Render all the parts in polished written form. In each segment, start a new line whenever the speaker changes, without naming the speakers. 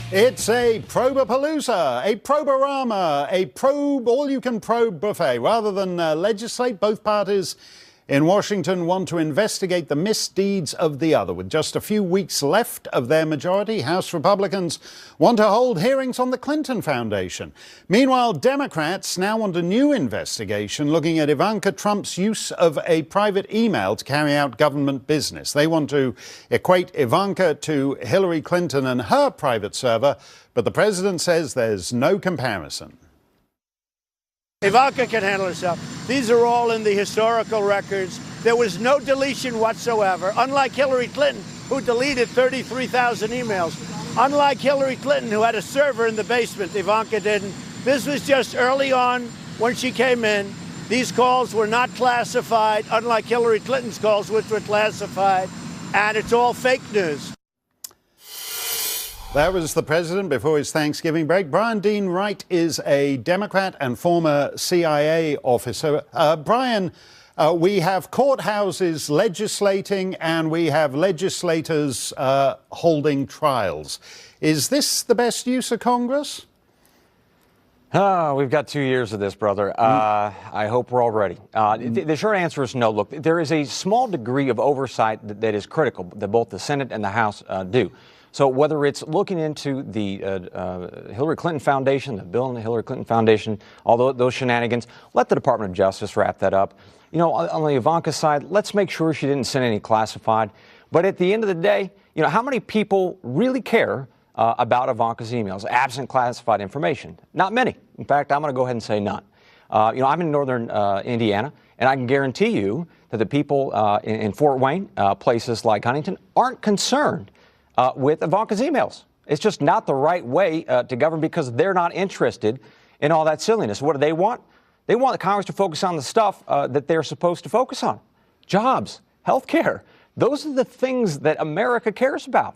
It's a probapalooza, a proborama, a probe, all-you-can-probe buffet. Rather than legislate, both parties in Washington want to investigate the misdeeds of the other. With just a few weeks left of their majority, House Republicans want to hold hearings on the Clinton Foundation. Meanwhile, Democrats now want a new investigation looking at Ivanka Trump's use of a private email to carry out government business. They want to equate Ivanka to Hillary Clinton and her private server, but the president says there's no comparison.
Ivanka can handle herself. These are all in the historical records. There was no deletion whatsoever, unlike Hillary Clinton, who deleted 33,000 emails. Unlike Hillary Clinton, who had a server in the basement, Ivanka didn't. This was just early on when she came in. These calls were not classified, unlike Hillary Clinton's calls, which were classified. And it's all fake news.
That was the president before his Thanksgiving break. Bryan Wright is a Democrat and former CIA officer. Bryan, we have courthouses legislating and we have legislators holding trials. Is this the best use of Congress?
We've got 2 years of this, brother. I hope we're all ready. The short answer is no. Look, there is a small degree of oversight that is critical that both the Senate and the House do. So whether it's looking into the Hillary Clinton Foundation, the bill in the Hillary Clinton Foundation, all those shenanigans, let the Department of Justice wrap that up. You know, on the Ivanka side, let's make sure she didn't send any classified. But at the end of the day, you know, how many people really care about Ivanka's emails, absent classified information? Not many. In fact, I'm going to go ahead and say none. You know, I'm in northern Indiana, and I can guarantee you that the people in Fort Wayne, places like Huntington, aren't concerned with Ivanka's emails. It's just not the right way to govern because they're not interested in all that silliness. What do they want? They want Congress to focus on the stuff that they're supposed to focus on. Jobs, health care. Those are the things that America cares about.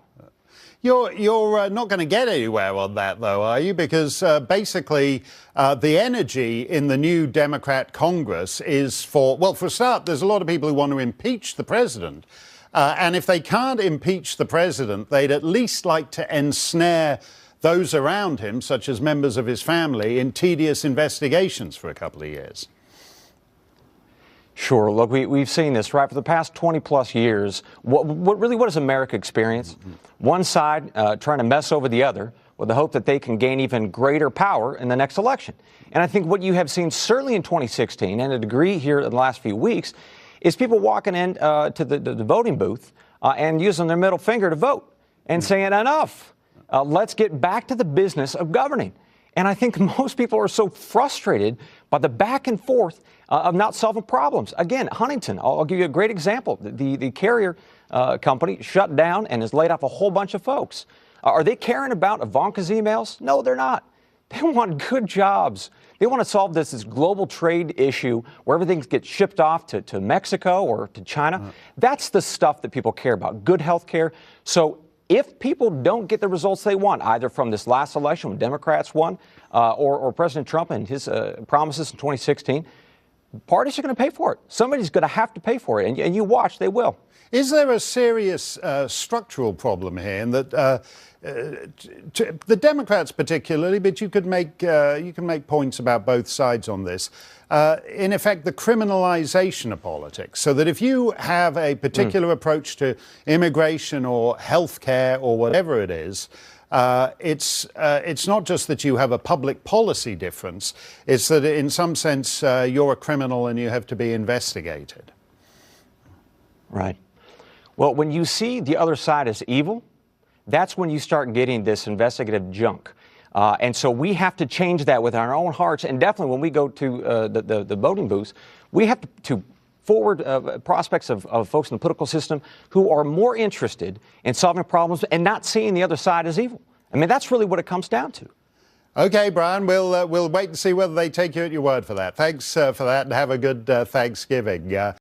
You're not going to get anywhere on that, though, are you? Because basically the energy in the new Democrat Congress is for a start, there's a lot of people who want to impeach the president. And if they can't impeach the president, they'd at least like to ensnare those around him, such as members of his family, in tedious investigations for a couple of years.
Sure. Look, we've seen this, right? For the past 20-plus years, what does America experience? One side trying to mess over the other with the hope that they can gain even greater power in the next election. And I think what you have seen, certainly in 2016, and a degree here in the last few weeks, is people walking in to the voting booth and using their middle finger to vote and saying, enough, let's get back to the business of governing. And I think most people are so frustrated by the back and forth of not solving problems. Again, Huntington, I'll give you a great example. The carrier company shut down and has laid off a whole bunch of folks. Are they caring about Ivanka's emails? No, they're not. They want good jobs. They want to solve this global trade issue where everything gets shipped off to Mexico or to China. That's the stuff that people care about, good health care. So if people don't get the results they want, either from this last election when Democrats won or President Trump and his promises in 2016, parties are going to pay for it. Somebody's going to have to pay for it. And you watch, they will.
Is there a serious structural problem here in that the Democrats particularly, but you can make points about both sides on this. In effect, the criminalization of politics, so that if you have a particular approach to immigration or health care or whatever it is, it's not just that you have a public policy difference, it's that in some sense you're a criminal and you have to be investigated.
Right. Well, when you see the other side as evil, that's when you start getting this investigative junk. And so we have to change that with our own hearts. And definitely when we go to the voting booths, we have to forward prospects of folks in the political system who are more interested in solving problems and not seeing the other side as evil. I mean, that's really what it comes down to.
Okay, Bryan, we'll wait and see whether they take you at your word for that. Thanks for that, and have a good Thanksgiving.